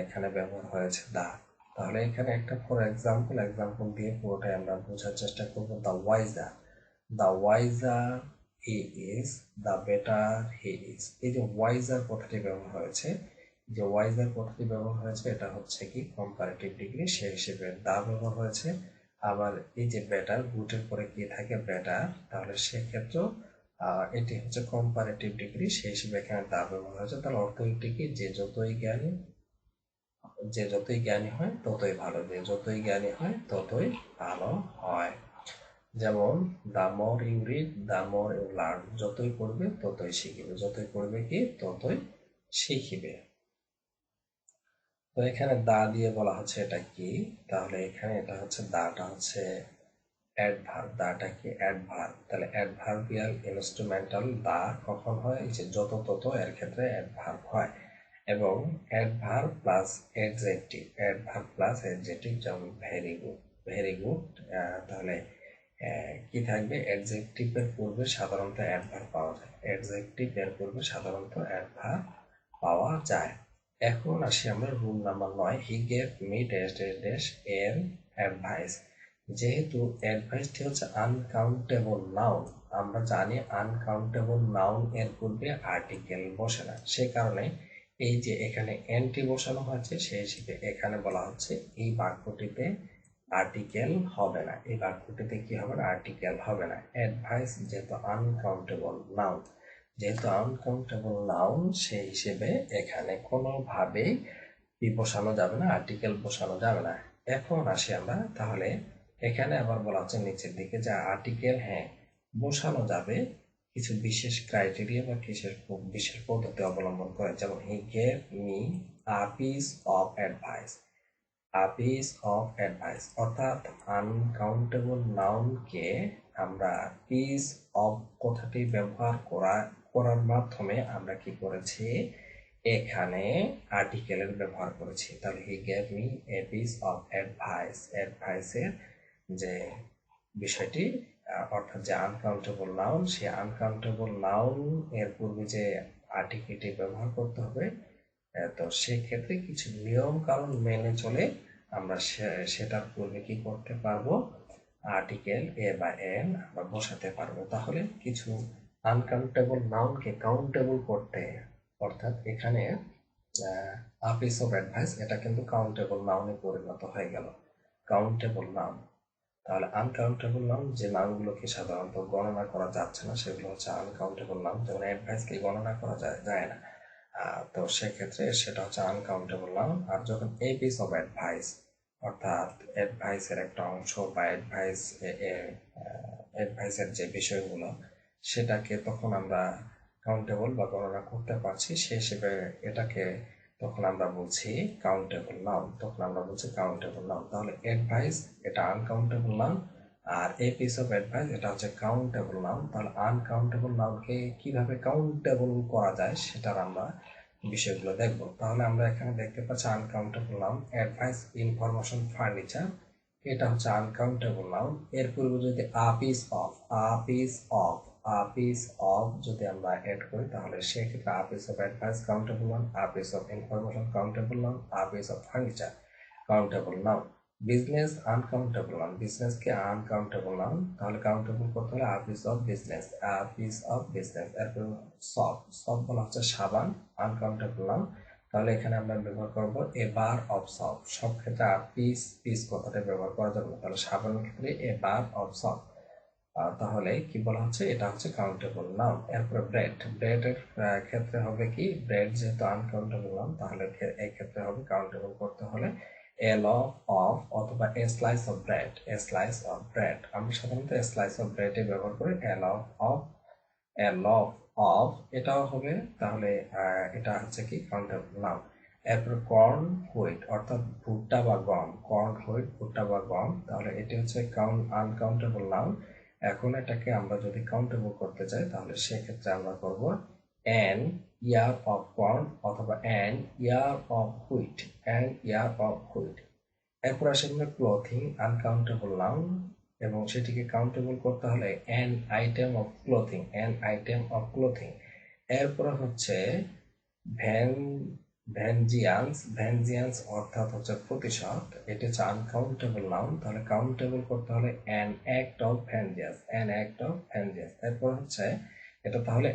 এখানে ব্যবহার হয়েছে দা। তাহলে এখানে একটা ফর এক্সাম্পল দিয়ে পুরোটাই আমরা বোঝার চেষ্টা করবো। The wiser he is, the better he is. এই যে ওয়াইজার কথাটি ব্যবহার হয়েছে, যে ওয়াইজার কথাটি ব্যবহার হয়েছে, এটা হচ্ছে কি কম্পারেটিভ ডিগ্রি, সেই হিসেবে দা ব্যবহার হয়েছে। আবার এই যে বেটার, গুটের পরে কি থাকে? বেটার, তাহলে সেক্ষেত্রেও এটি হচ্ছে কম্পারেটিভ ডিগ্রি, সেই হিসেবে এখানে দা ব্যবহার হয়েছে। তাহলে অর্থ এটি কি? যে যতই জ্ঞানী হয় ততই ভালো, যে যতই জ্ঞানী হয় ততই ভালো হয়। যেমন the more you read the more you learn, যতই পড়বে ততই শিখিবে, যতই পড়বে কি? ততই শিখিবে। তো এখানে দা দিয়ে বলা হচ্ছে এটা কি? তাহলে এখানে এটা হচ্ছে, দাটা হচ্ছে অ্যাডভার্ব। দাটা কি? অ্যাডভার্ব। তাহলে অ্যাডভার্বিয়াল ইনস্ট্রুমেন্টাল দা কখন হয়? এই যে যত তত, এর ক্ষেত্রে অ্যাডভার্ব হয়। এবং adverb plus adjective, adverb plus adjective, যেমন ভেরি গুড, ভেরি গুড। তাহলে কি থাকবে? অ্যাডজেক্টিভের পূর্বে সাধারণত অ্যাডভার্ব পাওয়া যায়, অ্যাডজেক্টিভ এর পূর্বে সাধারণত অ্যাডভার্ব পাওয়া যায়। এখন আসি আমরা রুল নাম্বার 9, হি gave me dash dash dash এর অ্যাডভাইস। যেহেতু অ্যাডভাইসটি হচ্ছে আনকাউন্টেবল নাউন, আমরা জানি আনকাউন্টেবল নাউন এর পূর্বে আর্টিকেল বসে না, সে কারণে এই যে এখানে এনটি বসানো হয়েছে, সেই হিসেবে এখানে বলা হচ্ছে এই বাক্যটিতে আর্টিকেল হবে না, এই বাক্যটিতে কি হবে না? আর্টিকেল হবে না। অ্যাডভাইস যেহেতু আনকাউন্টেবল নাউন, যেহেতু আনকাউন্টেবল নাউন, সেই হিসেবে এখানে কোনোভাবেই কি বসানো যাবে না? আর্টিকেল বসানো যাবে না। এখন আসি আমরা, তাহলে এখানে আবার বলা হচ্ছে নিচের দিকে যে আর্টিকেল হ্যাঁ বসানো যাবে কিছু বিশেষ ক্রাইটেরিয়া বা বিশেষ পদ্ধতি অবলম্বন করে। যেমন হি gave me a piece of advice, a piece of advice, অর্থাৎ আনকাউন্টেবল নাউনকে আমরা পিস অফ কথাটি ব্যবহার করার মাধ্যমে আমরা কি করেছি? এখানে আর্টিকেলের ব্যবহার করেছি। তাহলে he gave me a piece of advice, অ্যাডভাইসের যে বিষয়টি, অর্থাৎ যে আনকাউন্টেবল নাউন, সেই আনকাউন্টেবল নাউন এর পূর্বে যে আর্টিকেলটি ব্যবহার করতে হবে, তো সেক্ষেত্রে কিছু নিয়ম কানুন মেনে চলে আমরা সেটার পূর্বে কি করতে পারবো? আর্টিকেল এ বা এন আমরা বসাতে পারবো। তাহলে কিছু আনকাউন্টেবল নাউনকে কাউন্টেবল করতে, অর্থাৎ এখানে আ পিস অফ অ্যাডভাইস, এটা কিন্তু কাউন্টেবল নাউনে পরিণত হয়ে গেল, কাউন্টেবল নাউন। তাহলে আনকাউন্টেবল নাউন, যে নাউনগুলোকে সাধারণত গণনা করা যাচ্ছে না, সেগুলো হচ্ছে আনকাউন্টেবল নাউন। যেমন অ্যাডভাইসকে গণনা করা যায় না। তো সেক্ষেত্রে সেটা হচ্ছে আনকাউন্টেবল নাউন। আর যখন এ পিস অফ অ্যাডভাইস, অর্থাৎ অ্যাডভাইসের একটা অংশ বা অ্যাডভাইসের যে বিষয়গুলো সেটাকে তখন আমরা কাউন্টেবল বা গণনা করতে পারছি, সে হিসেবে এটাকে তখন আমরা বলছি কাউন্টেবল নাউন। তখন আমরা বলছি কাউন্টেবল নাউন। তাহলে অ্যাডভাইস এটা আনকাউন্টেবল নাউন, আর এ পিস অফ অ্যাডভাইস এটা হচ্ছে কাউন্টেবল নাউন। তাহলে আনকাউন্টেবল নাউনকে কিভাবে কাউন্টেবল করা যায় সেটার আমরা বিষয়গুলো দেখব। তাহলে আমরা এখানে দেখতে পাচ্ছি uncountable noun advice, information, furniture, এটা হচ্ছে আনকাউন্টেবল নাউন। এর পূর্বে যদি আ পিস অফ যদি আমরা অ্যাড করি তাহলে সেক্ষেত্রে a piece of advice countable noun, a piece of information countable noun, a piece of furniture countable noun. Business uncountable noun, বিজনেসকে আনকাউন্টেবল নাউন, তাহলে কাউন্টেবল করতে হলে আ পিস অফ বিজনেস। এরপর সব বলা হচ্ছে সাবান, আনকাউন্টেবল নাউন। তাহলে এখানে আমরা ব্যবহার করব এ বার অফ সব। সব ক্ষেত্রে পিস কথাটা ব্যবহার করা যাবে না, তাহলে সাবানের ক্ষেত্রে এ বার অফ সব। তাহলে কি বলা হচ্ছে, এটা হচ্ছে কাউন্টেবল নাউন। এরপরে ব্রেডের ক্ষেত্রে হবে কি, ব্রেড যেহেতু আনকাউন্টেবল নাউন তাহলে এই ক্ষেত্রে হবে কাউন্টেবল করতে হলে এ লফ অফ অথবা এ স্লাইস অফ ব্রেড। আমরা সাধারণত এ স্লাইস অফ ব্রেডে ব্যবহার করি। এ লফ অফ এটাও হবে। তাহলে এটা হচ্ছে কি কাউন্টেবল নাউন। এরপর কর্ন হুইট অর্থাৎ ভুট্টা বা গম, কর্ন হুইট ভুট্টা বা গম, তাহলে এটি হচ্ছে আনকাউন্টেবল নাউন। এখন এটাকে আমরা যদি কাউন্টেবল করতে চাই তাহলে সেক্ষেত্রে আমরা করব অ্যান ইয়ার অফ কর্ন অথবা অ্যান ইয়ার অফ হুইট। এরপর আসে আমরা ক্লথিং, আনকাউন্টেবল নাউন, এবং সেটিকে কাউন্টেবল করতে হলে অ্যান আইটেম অফ ক্লোথিং। এরপরে হচ্ছে ভ্যান ভ্যানজিয়ান্স অর্থাৎ হচ্ছে প্রতিশত, এটি হচ্ছে আনকাউন্টেবল নাউন। তাহলে কাউন্টেবল করতে হলে অ্যান অ্যাক্ট অফ ভ্যানজিয়ান্স। এরপর হচ্ছে এটা তাহলে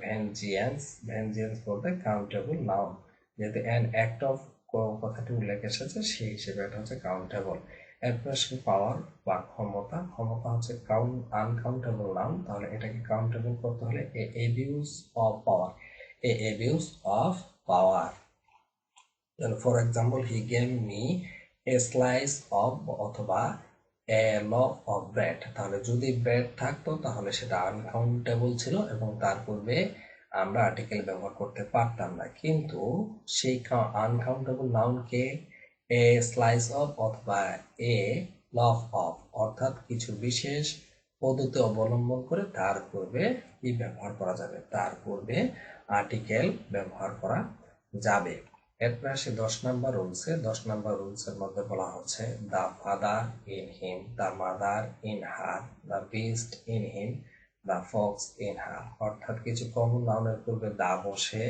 ভ্যানজিয়ান্স বলতে কাউন্টেবল নাউন, যেহেতু অ্যাক্ট অফ কথাটি উল্লেখ এসেছে সেই হিসেবে এটা হচ্ছে কাউন্টেবল। এরপর আসলে পাওয়ার বা ক্ষমতা, ক্ষমতা হচ্ছে আনকাউন্টেবল নাউন। তাহলে এটাকে কাউন্টেবল করতে হলে a abuse of power. For example he gave me a slice of অথবা এ লফ অফ ব্রেড। তাহলে যদি ব্রেড থাকতো তাহলে সেটা আনকাউন্টেবল ছিল এবং তার পূর্বে আমরা আর্টিকেল ব্যবহার করতে পারতাম না, কিন্তু সেই আনকাউন্টেবল নাউনকে এ স্লাইস অফ অথবা এ লফ অফ অর্থাৎ কিছু বিশেষ পদ্ধতি অবলম্বন করে তার পূর্বে কি ব্যবহার করা যাবে, তার পূর্বে আর্টিকেল ব্যবহার করা যাবে। এরপরে আসে 10 নম্বর রুলসে। 10 নম্বর রুলসের মধ্যে বলা হচ্ছে the father in him, the mother in her, the beast in him, the Fox in her. অর্থাৎ কিছু কমন নাউনের পূর্বে দা বসে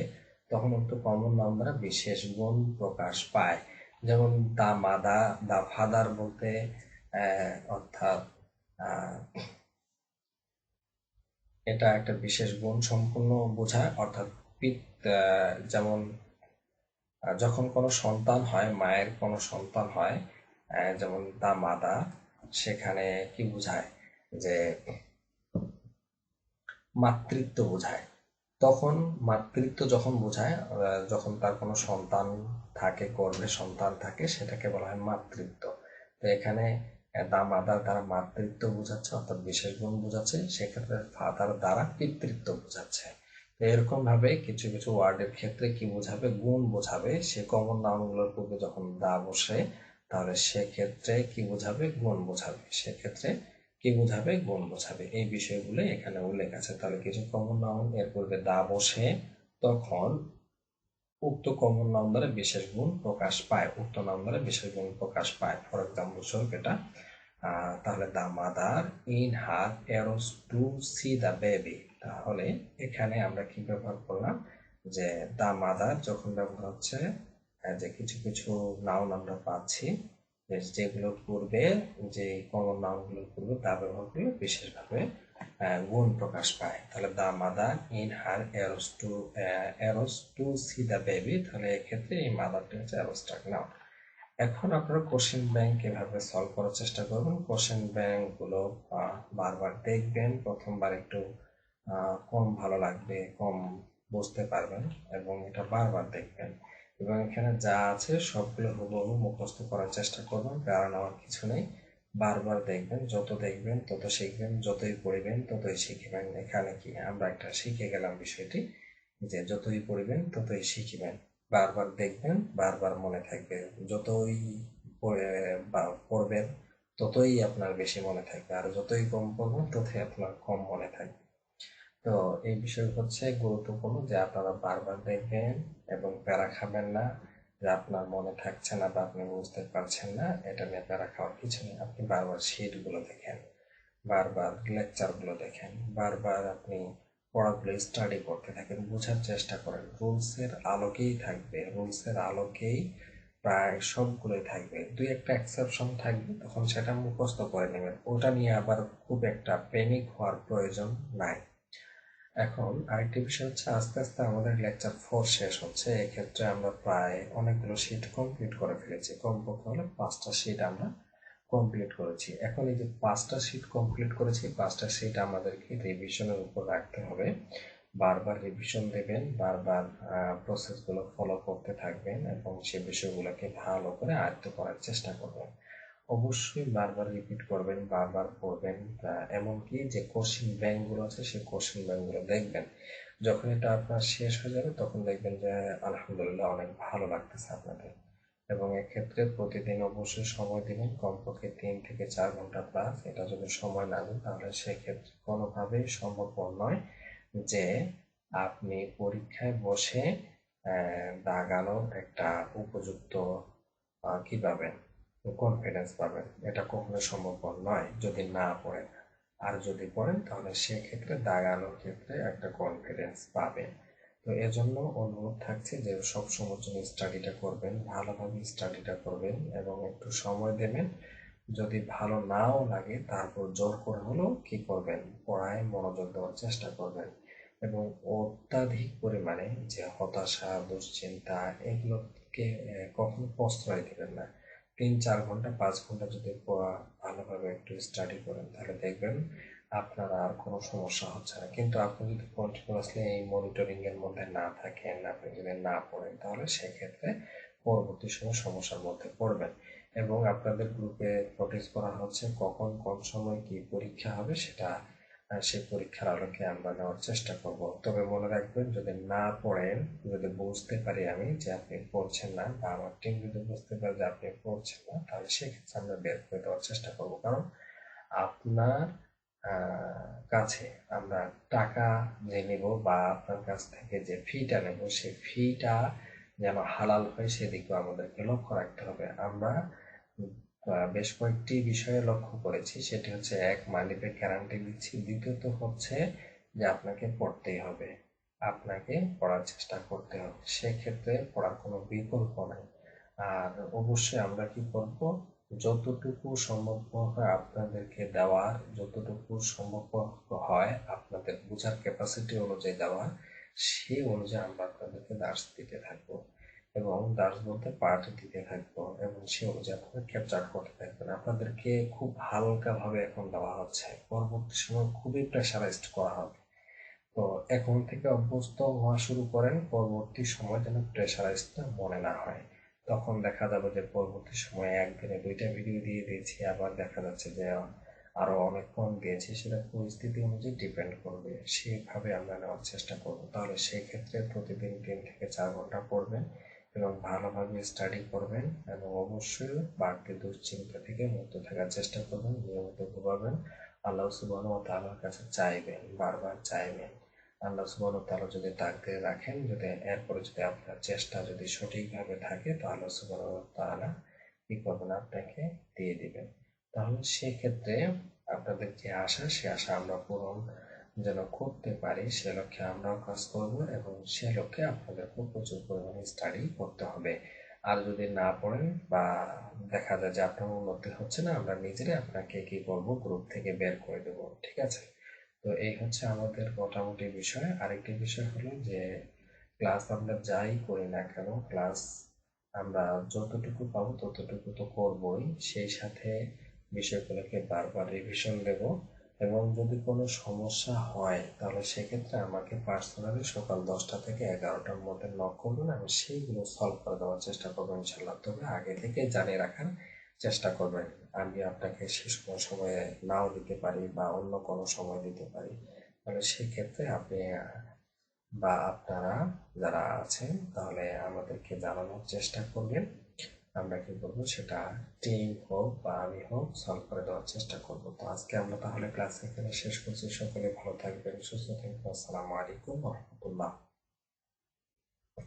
তখন কিন্তু কমন নাউন দ্বারা বিশেষ গুণ প্রকাশ পায়। যেমন দা ফাদার বলতে অর্থাৎ এটা একটা বিশেষ গুণ সম্পূর্ণ বোঝায়, অর্থাৎ যেমন যখন কোনো সন্তান হয়, মায়ের কোনো সন্তান হয়, যেমন দা মাদা, সেখানে কি বোঝায়, যে মাতৃত্ব বোঝায়। তখন মাতৃত্ব যখন বোঝায়, যখন তার কোনো সন্তান থাকে, গর্ভে সন্তান থাকে, সেটাকে বলা হয় মাতৃত্ব। তো এখানে দা মাদার দ্বারা মাতৃত্ব বোঝাচ্ছে অর্থাৎ বিশেষ গুণ বোঝাচ্ছে, সেক্ষেত্রে ফাদার দ্বারা পিতৃত্ব বোঝাচ্ছে। তো এরকম ভাবে কিছু কিছু ওয়ার্ডের ক্ষেত্রে কি বোঝাবে, গুণ বোঝাবে। সে কমন নাউনগুলোর পূর্বে যখন দা বসে তাহলে সেক্ষেত্রে কি বোঝাবে, গুণ বোঝাবে। সেক্ষেত্রে কি বোঝাবে, গুণ বোঝাবে। এই বিষয়গুলো এখানে উল্লেখ আছে। তাহলে কিছু কমন নাউন এর পূর্বে দা বসে তখন উক্ত কমন নাউন দ্বারা বিশেষ গুণ প্রকাশ পায়, উক্ত নাউন দ্বারা বিশেষ গুণ প্রকাশ পায়। ফর এক্সাম্পল স্বরূপ এটা, তাহলে the mother in her arose to see the baby. তাহলে এখানে আমরা কি ব্যবহার করলাম, যে দা মাদার যখন ব্যবহার হচ্ছে, যে কিছু কিছু নাউন আমরা পাচ্ছি যেগুলোর পূর্বে, যে কমন নাউনগুলোর পূর্বে দা ব্যবহার করলে বিশেষভাবে গুণ প্রকাশ পায়। তাহলে the mother in her arose to see the baby, তাহলে এক্ষেত্রে এই মাদারটা হচ্ছে অ্যাবস্ট্রাক্ট নাউন। এখন আপনারা কোশ্চেন ব্যাংক এভাবে সলভ করার চেষ্টা করবেন। কোশ্চেন ব্যাংক গুলো বারবার দেখবেন। প্রথমবার একটু কম ভালো লাগবে, কম বুঝতে পারবেন এবং এটা বারবার দেখবেন এবং এখানে যা আছে সবগুলো হুবহু মুখস্থ করার চেষ্টা করবেন, কারণ আমার কিছু নেই। বারবার দেখবেন, যত দেখবেন তত শিখবেন, যতই পড়িবেন ততই শিখিবেন। এখানে কি আমরা একটা শিখে গেলাম বিষয়টি, যে যতই পড়িবেন ততই শিখিবেন। বারবার দেখবেন, বারবার মনে থাকবে। যতই পড়বেন ততই আপনার বেশি মনে থাকবে, আর যতই কম পড়বেন ততই আপনার কম মনে থাকবে। তো এই বিষয় হচ্ছে গুরুত্বপূর্ণ যে আপনারা বারবার দেখবেন এবং প্যারা খাবেন না যে আপনার মনে থাকছে না বা আপনি বুঝতে পারছেন না, এটা নিয়ে প্যারা খাওয়ার কিছু নেই। আপনি বারবার শিটগুলো দেখেন, বারবার লেকচারগুলো দেখেন, বারবার আপনি পড়াগুলো স্টাডি করতে থাকেন, বোঝার চেষ্টা করেন। রুলসের আলোকেই থাকবে, রুলসের আলোকেই প্রায় সবগুলোই থাকবে। দুই একটা এক্সেপশন থাকবে, তখন সেটা মুখস্থ করে নেবেন। ওটা নিয়ে আবার খুব একটা প্যানিক হওয়ার প্রয়োজন নাই। এখন আরেকটি বিষয় হচ্ছে, আস্তে আস্তে আমাদের লেকচার 4 শেষ হচ্ছে। এক্ষেত্রে আমরা প্রায় অনেকগুলো শিট কমপ্লিট করে ফেলেছি, কমপক্ষে হলে 5টা শিট আমরা কমপ্লিট করেছি। এখন এই যে 5টা শিট কমপ্লিট করেছি, 5টা শিট আমাদেরকে রিভিশনের উপর রাখতে হবে। বারবার রিভিশন দেবেন, বারবার প্রসেসগুলো ফলো করতে থাকবেন এবং সে বিষয়গুলোকে ভালো করে আয়ত্ত করার চেষ্টা করবেন। অবশ্যই বারবার রিপিট করবেন, বারবার পড়বেন। এমনকি যে কোশ্চেন ব্যাংকগুলো আছে সেই কোশ্চেন ব্যাংকগুলো দেখবেন। যখন এটা আপনার শেষ হয়ে যাবে তখন দেখবেন যে আলহামদুলিল্লাহ অনেক ভালো লাগতেছে আপনাদের। এবং এক্ষেত্রে প্রতিদিন অবশ্যই সময় দিবেন, কমপক্ষে 3 থেকে 4 ঘন্টা প্লাস। এটা যদি সময় না দেন তাহলে সেক্ষেত্রে কোনোভাবেই সম্ভবপর নয় যে আপনি পরীক্ষায় বসে দাগানোর একটা উপযুক্ত কি পাবেন, কনফিডেন্স পাবেন। এটা কখনো সম্ভবপর নয় যদি না পড়েন। আর যদি পড়েন তাহলে সেক্ষেত্রে দাগানোর ক্ষেত্রে একটা কনফিডেন্স পাবেন। তো এজন্য অনুরোধ থাকছে যে সবসময় জন্য স্টাডিটা করবেন, ভালোভাবে স্টাডিটা করবেন এবং একটু সময় দেবেন। যদি ভালো নাও লাগে তারপর জোর করে হলেও কি করবেন, পড়ায় মনোযোগ দেওয়ার চেষ্টা করবেন। এবং অত্যাধিক পরিমাণে যে হতাশা, দুশ্চিন্তা, এগুলোকে কখনো প্রশ্রয় দিবেন না। 3-4 ঘন্টা 5 ঘন্টা যদি ভালোভাবে একটু স্টাডি করেন তাহলে দেখবেন আপনার আর কোনো সমস্যা হচ্ছে না। কিন্তু আপনি যদি কন্টিনিউয়াসলি এই মনিটরিং এর মধ্যে না থাকেন, আপনি যদি না পড়েন, তাহলে সেক্ষেত্রে পরবর্তী সময় সমস্যার মধ্যে পড়বেন। এবং আপনাদের গ্রুপে নোটিস করা হচ্ছে কখন কোন সময় কি পরীক্ষা হবে, সেটা সেই পরীক্ষার আলোকে আমরা নেওয়ার চেষ্টা করব। তবে মনে রাখবেন, যদি না পড়েন, যদি বুঝতে পারি আমি যে আপনি পড়ছেন না বা আমার টিম যদি বুঝতে পারে যে আপনি পড়ছেন না, তাহলে সেক্ষেত্রে আমরা বের করে দেওয়ার চেষ্টা করব। কারণ আপনার কাছে আমরা টাকা যে নেব বা আপনার কাছ থেকে যে ফিটা নেব, সেই ফিটা যেন হালাল হয় সেদিকেও আমাদেরকে লক্ষ্য রাখতে হবে। আমরা বেশ কয়েকটি বিষয়ে লক্ষ্য করেছি। সেটি হচ্ছে, এক, মানি ব্যাক গ্যারান্টি দিচ্ছি। দ্বিতীয়ত হচ্ছে যে আপনাকে পড়তেই হবে, আপনাকে পড়ার চেষ্টা করতে হবে। সেক্ষেত্রে পড়ার কোনো বিকল্প নাই। আর অবশ্যই আমরা কি করব, যতটুকু সম্ভব হয় আপনাদেরকে দেওয়ার, যতটুকু সম্ভব হয় আপনাদের বোঝার ক্যাপাসিটি অনুযায়ী দেওয়ার, সেই অনুযায়ী আমরা আপনাদেরকে দার্স দিতে থাকবো এবং দার্স বলতে পাঠ দিতে থাকবো এবং সেই অনুযায়ী আপনারা ক্যাপচার করতে থাকবেন। আপনাদেরকে খুব হালকা ভাবে এখন দেওয়া হচ্ছে, পরবর্তী সময় খুবই প্রেশারাইজড করা হবে। তো এখন থেকে অভ্যস্ত হওয়া শুরু করেন, পরবর্তী সময় যেন প্রেশারাইজটা মনে না হয়। তখন দেখা যাবে যে পরবর্তী সময়ে একদিনে 2টা ভিডিও দিয়ে দিয়েছি, আবার দেখা যাচ্ছে যে আরো অনেক কম দিয়েছি। সেটা পরিস্থিতি অনুযায়ী ডিপেন্ড করবে, সেভাবে আমরা নেওয়ার চেষ্টা করব। তাহলে সেই ক্ষেত্রে প্রতিদিন 3 থেকে 4 ঘন্টা পড়বেন এবং ভালোভাবে স্টাডি করবেন এবং অবশ্যই বাড়তি দুশ্চিন্তা থেকে মুক্ত থাকার চেষ্টা করবেন, নিয়মিত ঘুমাবেন, আল্লাহ সুবহানাহু ওয়া তাআলার কাছে চাইবেন, বারবার চাইবেন। আল্লাহ সুবহানাহু ওয়া তাআলা যদি তাকদীরে রাখেন, যদি এরপরে যদি আপনার চেষ্টা যদি সঠিকভাবে থাকে, তো আল্লাহ সুবহানাহু ওয়া তাআলা কি করবেন, আপনাকে দিয়ে দিবেন। তাহলে সেক্ষেত্রে আপনাদের যে আশা, সে আশা আমরা পূরণ যেন করতে পারি, সে লক্ষ্যে আমরাও কাজ করব এবং সে লক্ষ্যে আপনাদেরকেও প্রচুর পরিমাণে স্টাডি করতে হবে। আর যদি না পড়েন বা দেখা যায় যে আপনার উন্নতি হচ্ছে না, আমরা নিজেরাই আপনাকে কি করব, গ্রুপ থেকে বের করে দেব। ঠিক আছে? তো এই হচ্ছে আমাদের মোটামুটি বিষয়। আরেকটি বিষয় হলো যে ক্লাস আমরা যাই করি না কেন, ক্লাস আমরা যতটুকু পাবো ততটুকু তো করবই, সেই সাথে বিষয়গুলোকে বারবার রিভিশন দেব এবং যদি কোনো সমস্যা হয় তাহলে সেক্ষেত্রে আমাকে পার্সোনালি সকাল 10টা থেকে 11টার মধ্যে নক করবেন, আমি সেইগুলো সলভ করে দেওয়ার চেষ্টা করবো ইনশাল্লাহ। তবে আগে থেকে জানিয়ে রাখার চেষ্টা করবেন। আমি আপনাকে সে সময়ে নাও দিতে পারি বা অন্য কোনো সময় দিতে পারি, তাহলে সেক্ষেত্রে আপনি বা আপনারা যারা আছেন তাহলে আমাদেরকে জানানোর চেষ্টা করবেন। আমরা কি করবো সেটা, টিম হোক বা আমি হোক, সলভ করে দেওয়ার চেষ্টা করবো। তো আজকে আমরা তাহলে ক্লাস এখানে শেষ করছি। সকলে ভালো থাকবেন, সুস্থ থাকবেন। আসসালামু আলাইকুম রহমতুল্লাহ।